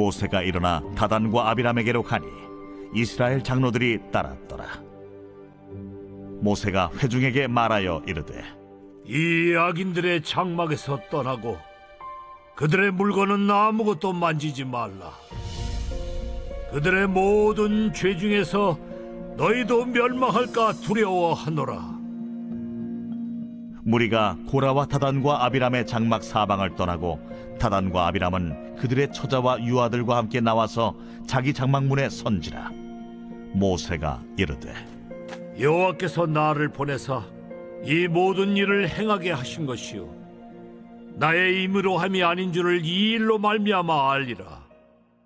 모세가 일어나 다단과 아비람에게로 가니 이스라엘 장로들이 따랐더라. 모세가 회중에게 말하여 이르되 이 악인들의 장막에서 떠나고 그들의 물건은 아무것도 만지지 말라. 그들의 모든 죄 중에서 너희도 멸망할까 두려워하노라. 무리가 고라와 다단과 아비람의 장막 사방을 떠나고 다단과 아비람은 그들의 처자와 유아들과 함께 나와서 자기 장막문에 선지라. 모세가 이르되 여호와께서 나를 보내사 이 모든 일을 행하게 하신 것이요 나의 힘으로 함이 아닌 줄을 이 일로 말미암아 알리라.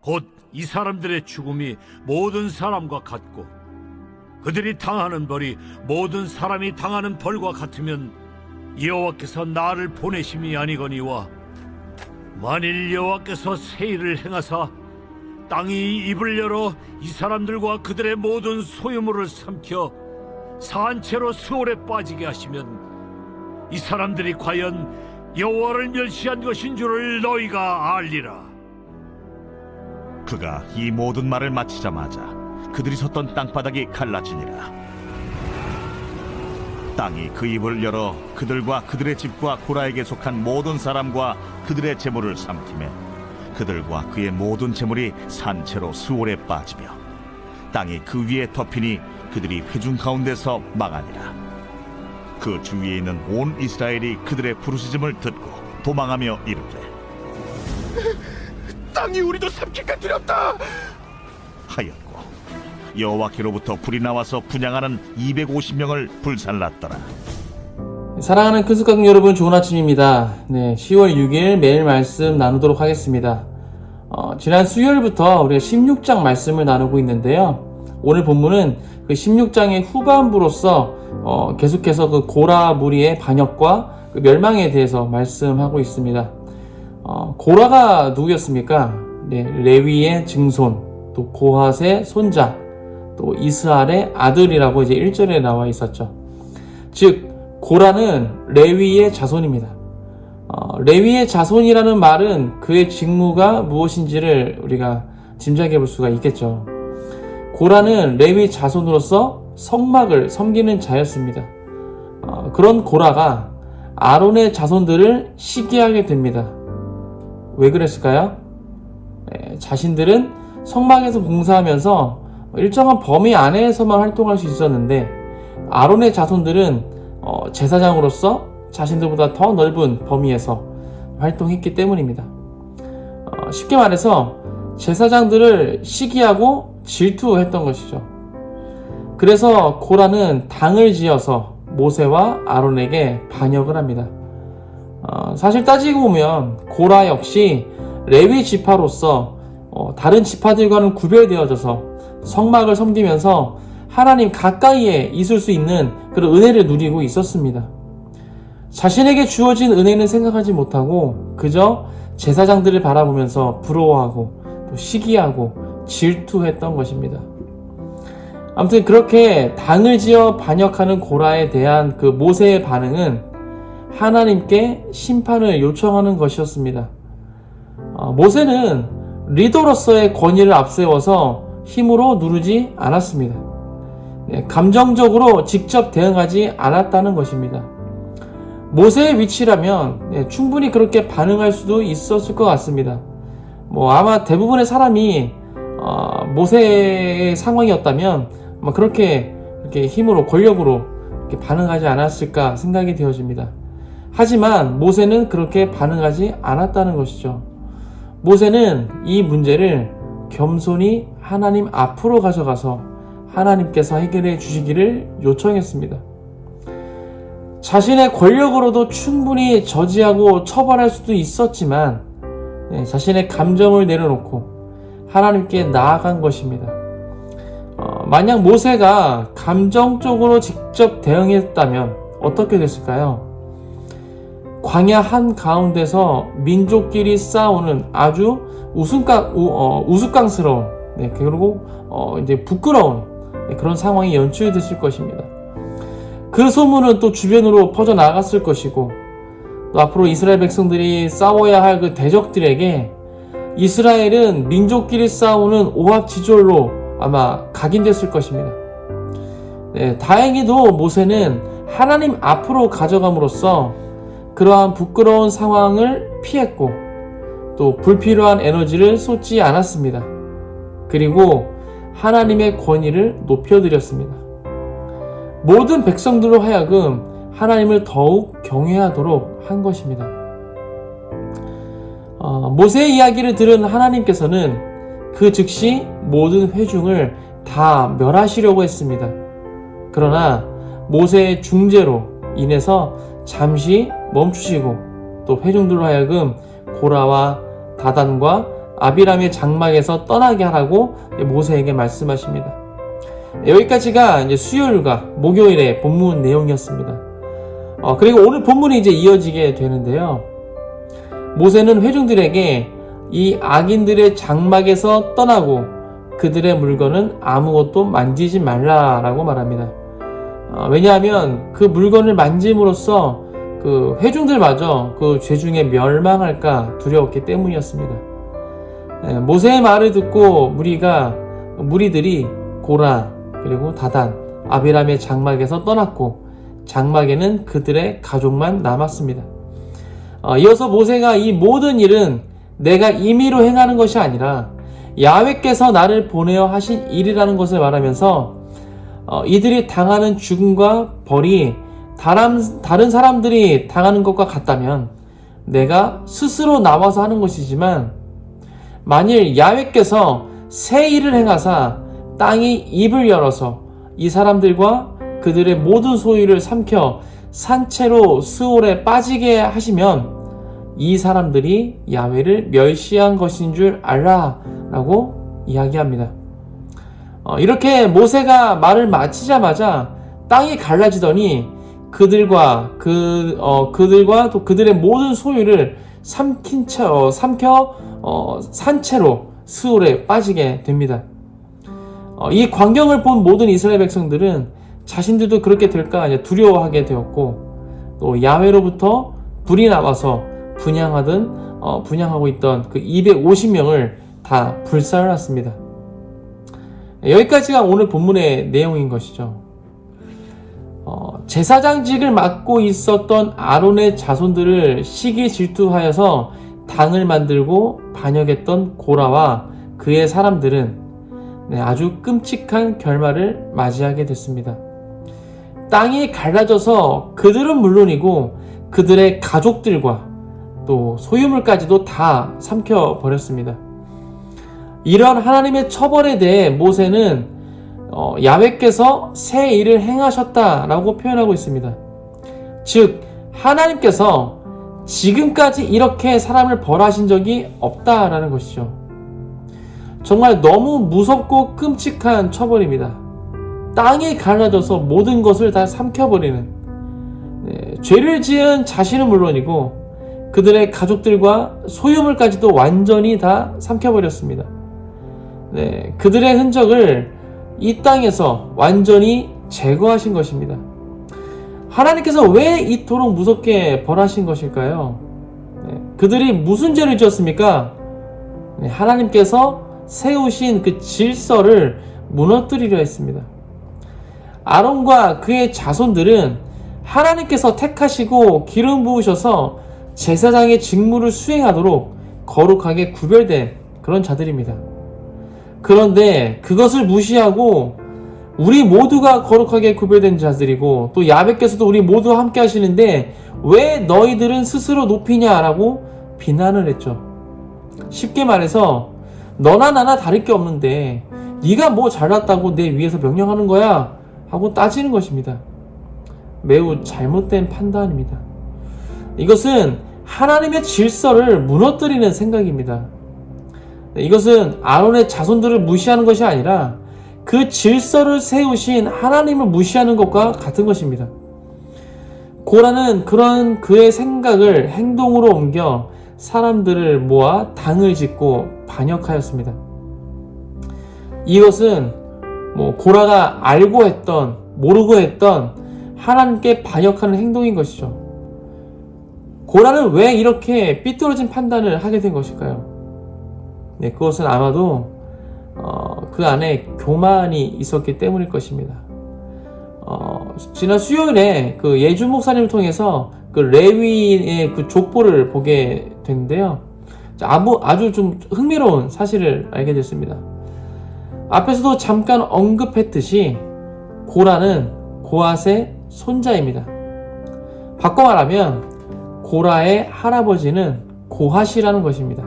곧 이 사람들의 죽음이 모든 사람과 같고 그들이 당하는 벌이 모든 사람이 당하는 벌과 같으면 여호와께서 나를 보내심이 아니거니와 만일 여호와께서 새 일을 행하사 땅이 입을 열어 이 사람들과 그들의 모든 소유물을 삼켜 산채로 수월에 빠지게 하시면 이 사람들이 과연 여호와를 멸시한 것인 줄을 너희가 알리라. 그가 이 모든 말을 마치자마자 그들이 섰던 땅바닥이 갈라지니라. 땅이 그 입을 열어 그들과 그들의 집과 고라에게 속한 모든 사람과 그들의 재물을 삼키매 그들과 그의 모든 재물이 산채로 수월에 빠지며 땅이 그 위에 덮이니 그들이 회중 가운데서 망하니라. 그 주위에 있는 온 이스라엘이 그들의 부르짖음을 듣고 도망하며 이르되 땅이 우리도 삼킬까 두렵다 하였고 여호와께로부터 불이 나와서 분향하는 250명을 불살랐더라. 사랑하는 큰숙가족 여러분, 좋은 아침입니다. 10월 6일 매일 말씀 나누도록 하겠습니다. 지난 수요일부터 우리가 16장 말씀을 나누고 있는데요. 오늘 본문은 그 16장의 후반부로서 계속해서 그 고라 무리의 반역과 그 멸망에 대해서 말씀하고 있습니다. 고라가 누구였습니까? 레위의 증손, 또 고핫의 손자, 또 이스할의 아들이라고 이제 1절에 나와 있었죠. 즉 고라는 레위의 자손입니다. 레위의 자손이라는 말은 그의 직무가 무엇인지를 우리가 짐작해 볼 수가 있겠죠. 고라는 레위 자손으로서 성막을 섬기는 자였습니다. 그런 고라가 아론의 자손들을 시기하게 됩니다. 왜 그랬을까요? 자신들은 성막에서 봉사하면서 일정한 범위 안에서만 활동할 수 있었는데 아론의 자손들은 제사장으로서 자신들보다 더 넓은 범위에서 활동했기 때문입니다. 쉽게 말해서 제사장들을 시기하고 질투했던 것이죠. 그래서 고라는 당을 지어서 모세와 아론에게 반역을 합니다. 사실 따지고 보면 고라 역시 레위 지파로서 다른 지파들과는 구별되어져서 성막을 섬기면서 하나님 가까이에 있을 수 있는 그런 은혜를 누리고 있었습니다. 자신에게 주어진 은혜는 생각하지 못하고 그저 제사장들을 바라보면서 부러워하고 또 시기하고 질투했던 것입니다. 아무튼 그렇게 당을 지어 반역하는 고라에 대한 그 모세의 반응은 하나님께 심판을 요청하는 것이었습니다. 모세는 리더로서의 권위를 앞세워서 힘으로 누르지 않았습니다. 감정적으로 직접 대응하지 않았다는 것입니다. 모세의 위치라면 충분히 그렇게 반응할 수도 있었을 것 같습니다. 아마 대부분의 사람이 모세의 상황이었다면 그렇게 힘으로 권력으로 이렇게 반응하지 않았을까 생각이 되어집니다. 하지만 모세는 그렇게 반응하지 않았다는 것이죠. 모세는 이 문제를 겸손히 하나님 앞으로 가져가서 하나님께서 해결해 주시기를 요청했습니다. 자신의 권력으로도 충분히 저지하고 처벌할 수도 있었지만 자신의 감정을 내려놓고 하나님께 나아간 것입니다. 만약 모세가 감정적으로 직접 대응했다면 어떻게 됐을까요? 광야 한가운데서 민족끼리 싸우는 아주 우스꽝스러운 그리고 이제 부끄러운 그런 상황이 연출됐을 것입니다. 그 소문은 또 주변으로 퍼져나갔을 것이고 또 앞으로 이스라엘 백성들이 싸워야 할 그 대적들에게 이스라엘은 민족끼리 싸우는 오합지졸로 아마 각인됐을 것입니다. 네, 다행히도 모세는 하나님 앞으로 가져감으로써 그러한 부끄러운 상황을 피했고 또 불필요한 에너지를 쏟지 않았습니다. 그리고 하나님의 권위를 높여드렸습니다. 모든 백성들로 하여금 하나님을 더욱 경외하도록 한 것입니다. 모세의 이야기를 들은 하나님께서는 그 즉시 모든 회중을 다 멸하시려고 했습니다. 그러나 모세의 중재로 인해서 잠시 멈추시고 또 회중들로 하여금 고라와 다단과 아비람의 장막에서 떠나게 하라고 모세에게 말씀하십니다. 여기까지가 이제 수요일과 목요일의 본문 내용이었습니다. 그리고 오늘 본문이 이제 이어지게 되는데요. 모세는 회중들에게 이 악인들의 장막에서 떠나고 그들의 물건은 아무것도 만지지 말라라고 말합니다. 왜냐하면 그 물건을 만짐으로써 그 회중들마저 그 죄중에 멸망할까 두려웠기 때문이었습니다. 모세의 말을 듣고 무리들이 고라 그리고 다단 아비람의 장막에서 떠났고 장막에는 그들의 가족만 남았습니다. 이어서 모세가 이 모든 일은 내가 임의로 행하는 것이 아니라 야훼께서 나를 보내어 하신 일이라는 것을 말하면서 이들이 당하는 죽음과 벌이 다른 사람들이 당하는 것과 같다면 내가 스스로 나와서 하는 것이지만 만일 야훼께서 새 일을 행하사 땅이 입을 열어서 이 사람들과 그들의 모든 소유를 삼켜 산채로 스올에 빠지게 하시면 이 사람들이 야훼를 멸시한 것인 줄 알라 라고 이야기합니다. 이렇게 모세가 말을 마치자마자 땅이 갈라지더니 그들과 또 그들의 모든 소유를 삼켜 산채로 스올에 빠지게 됩니다. 이 광경을 본 모든 이스라엘 백성들은 자신들도 그렇게 될까 두려워하게 되었고 또 야훼로부터 불이 나와서 분향하고 있던 그 250명을 다 불살랐습니다. 여기까지가 오늘 본문의 내용인 것이죠. 제사장직을 맡고 있었던 아론의 자손들을 시기 질투하여서 당을 만들고 반역했던 고라와 그의 사람들은 아주 끔찍한 결말을 맞이하게 됐습니다. 땅이 갈라져서 그들은 물론이고 그들의 가족들과 또 소유물까지도 다 삼켜버렸습니다. 이런 하나님의 처벌에 대해 모세는 야훼께서 새 일을 행하셨다라고 표현하고 있습니다. 즉 하나님께서 지금까지 이렇게 사람을 벌하신 적이 없다라는 것이죠. 정말 너무 무섭고 끔찍한 처벌입니다. 땅이 갈라져서 모든 것을 다 삼켜버리는 죄를 지은 자신은 물론이고 그들의 가족들과 소유물까지도 완전히 다 삼켜버렸습니다. 그들의 흔적을 이 땅에서 완전히 제거하신 것입니다. 하나님께서 왜 이토록 무섭게 벌하신 것일까요? 그들이 무슨 죄를 지었습니까? 하나님께서 세우신 그 질서를 무너뜨리려 했습니다. 아론과 그의 자손들은 하나님께서 택하시고 기름 부으셔서 제사장의 직무를 수행하도록 거룩하게 구별된 그런 자들입니다. 그런데 그것을 무시하고 우리 모두가 거룩하게 구별된 자들이고 또 야훼께서도 우리 모두 함께 하시는데 왜 너희들은 스스로 높이냐라고 비난을 했죠. 쉽게 말해서 너나 나나 다를 게 없는데 네가 뭐 잘났다고 내 위에서 명령하는 거야 하고 따지는 것입니다. 매우 잘못된 판단입니다. 이것은 하나님의 질서를 무너뜨리는 생각입니다. 이것은 아론의 자손들을 무시하는 것이 아니라 그 질서를 세우신 하나님을 무시하는 것과 같은 것입니다. 고라는 그런 그의 생각을 행동으로 옮겨 사람들을 모아 당을 짓고 반역하였습니다. 이것은 고라가 알고 했던 모르고 했던 하나님께 반역하는 행동인 것이죠. 고라는 왜 이렇게 삐뚤어진 판단을 하게 된 것일까요? 네, 그것은 아마도 그 안에 교만이 있었기 때문일 것입니다. 지난 수요일에 그 예준 목사님을 통해서 그 레위의 그 족보를 보게 됐는데요. 아주 좀 흥미로운 사실을 알게 됐습니다. 앞에서도 잠깐 언급했듯이 고라는 고앗의 손자입니다. 바꿔 말하면 고라의 할아버지는 고핫이라는 것입니다.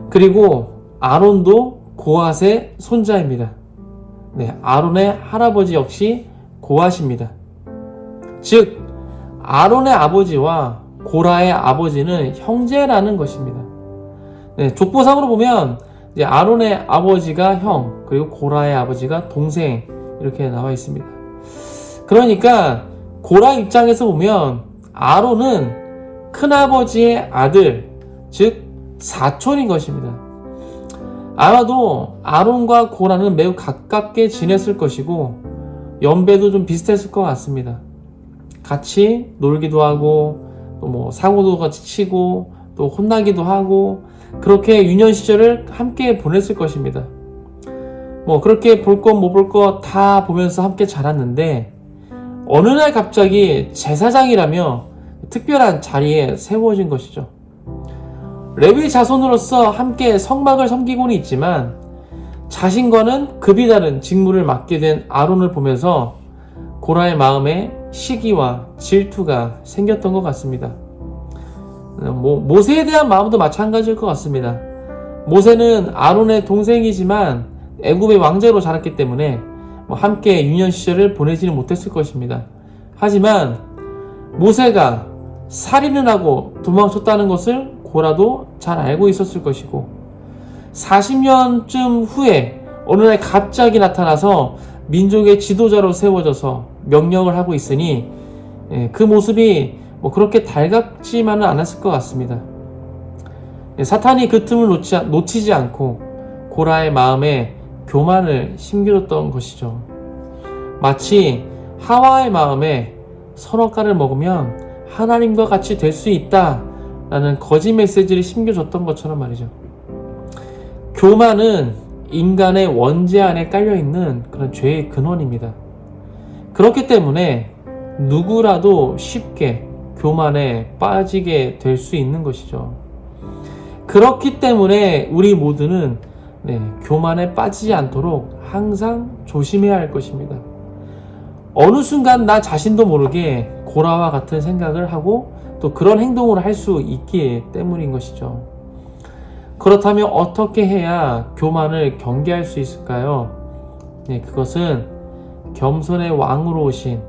그리고 아론도 고핫의 손자입니다. 네, 아론의 할아버지 역시 고핫입니다. 즉 아론의 아버지와 고라의 아버지는 형제라는 것입니다. 네, 족보상으로 보면 이제 아론의 아버지가 형, 그리고 고라의 아버지가 동생 이렇게 나와 있습니다. 그러니까 고라 입장에서 보면 아론은 큰아버지의 아들, 즉 사촌인 것입니다. 아마도 아론과 고라는 매우 가깝게 지냈을 것이고 연배도 좀 비슷했을 것 같습니다. 같이 놀기도 하고 또 뭐 사고도 같이 치고 또 혼나기도 하고 그렇게 유년 시절을 함께 보냈을 것입니다. 뭐 그렇게 볼 것 못 볼 것 다 보면서 함께 자랐는데 어느 날 갑자기 제사장이라며 특별한 자리에 세워진 것이죠. 레위 자손으로서 함께 성막을 섬기고는 있지만 자신과는 급이 다른 직무를 맡게 된 아론을 보면서 고라의 마음에 시기와 질투가 생겼던 것 같습니다. 모세에 대한 마음도 마찬가지일 것 같습니다. 모세는 아론의 동생이지만 애굽의 왕자로 자랐기 때문에 함께 유년 시절을 보내지는 못했을 것입니다. 하지만 모세가 살인을 하고 도망쳤다는 것을 고라도 잘 알고 있었을 것이고 40년쯤 후에 어느 날 갑자기 나타나서 민족의 지도자로 세워져서 명령을 하고 있으니 그 모습이 그렇게 달갑지만은 않았을 것 같습니다. 사탄이 그 틈을 놓치지 않고 고라의 마음에 교만을 심겨줬던 것이죠. 마치 하와의 마음에 선악과를 먹으면 하나님과 같이 될 수 있다라는 거짓 메시지를 심겨줬던 것처럼 말이죠. 교만은 인간의 원죄 안에 깔려있는 그런 죄의 근원입니다. 그렇기 때문에 누구라도 쉽게 교만에 빠지게 될 수 있는 것이죠. 그렇기 때문에 우리 모두는 교만에 빠지지 않도록 항상 조심해야 할 것입니다. 어느 순간 나 자신도 모르게 고라와 같은 생각을 하고 또 그런 행동을 할 수 있기 때문인 것이죠. 그렇다면 어떻게 해야 교만을 경계할 수 있을까요? 그것은 겸손의 왕으로 오신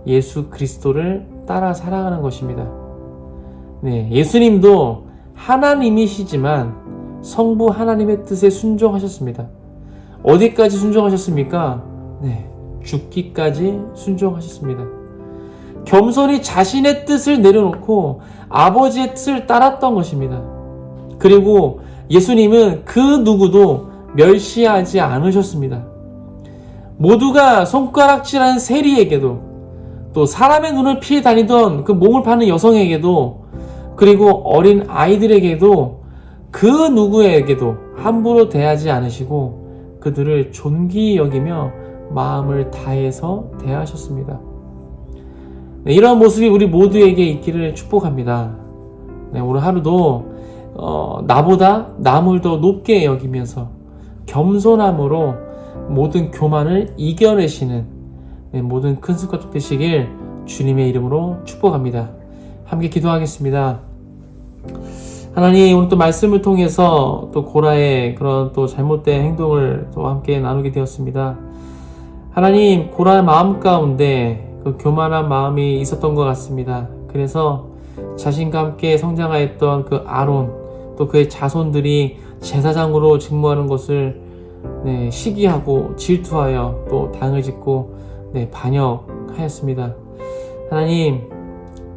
예수 그리스도를 따라 살아가는 것입니다. 예수님도 하나님이시지만 성부 하나님의 뜻에 순종하셨습니다. 어디까지 순종하셨습니까? 죽기까지 순종하셨습니다. 겸손히 자신의 뜻을 내려놓고 아버지의 뜻을 따랐던 것입니다. 그리고 예수님은 그 누구도 멸시하지 않으셨습니다. 모두가 손가락질하는 세리에게도 또 사람의 눈을 피해 다니던 그 몸을 파는 여성에게도 그리고 어린 아이들에게도 그 누구에게도 함부로 대하지 않으시고 그들을 존귀히 여기며 마음을 다해서 대하셨습니다. 이런 모습이 우리 모두에게 있기를 축복합니다. 오늘 하루도 나보다 남을 더 높게 여기면서 겸손함으로 모든 교만을 이겨내시는 모든 큰 습관 되시길 주님의 이름으로 축복합니다. 함께 기도하겠습니다. 하나님, 오늘 또 말씀을 통해서 또 고라의 그런 또 잘못된 행동을 또 함께 나누게 되었습니다. 하나님, 고라의 마음 가운데 그 교만한 마음이 있었던 것 같습니다. 그래서 자신과 함께 성장하였던 그 아론 또 그의 자손들이 제사장으로 직무하는 것을 시기하고 질투하여 또 당을 짓고 반역하였습니다. 하나님,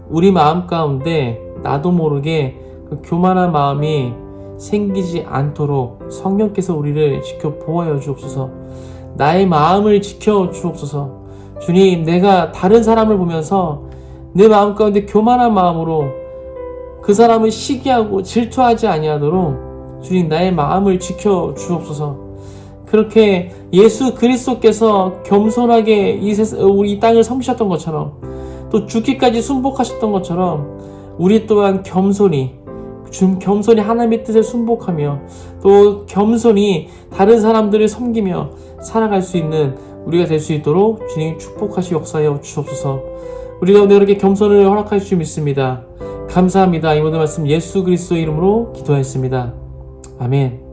우리 마음 가운데 나도 모르게 그 교만한 마음이 생기지 않도록 성령께서 우리를 지켜 보호하여 주옵소서. 나의 마음을 지켜 주옵소서. 주님, 내가 다른 사람을 보면서 내 마음 가운데 교만한 마음으로 그 사람을 시기하고 질투하지 아니하도록 주님 나의 마음을 지켜 주옵소서. 그렇게 예수 그리스도께서 겸손하게 이 땅을 섬기셨던 것처럼 또 죽기까지 순복하셨던 것처럼 우리 또한 겸손히 하나님의 뜻에 순복하며 또 겸손히 다른 사람들을 섬기며 살아갈 수 있는 우리가 될 수 있도록 주님 축복하시 역사하여 주옵소서. 우리가 오늘 이렇게 겸손을 허락하실 줄 믿습니다. 감사합니다. 이 모든 말씀 예수 그리스도의 이름으로 기도하였습니다. 아멘.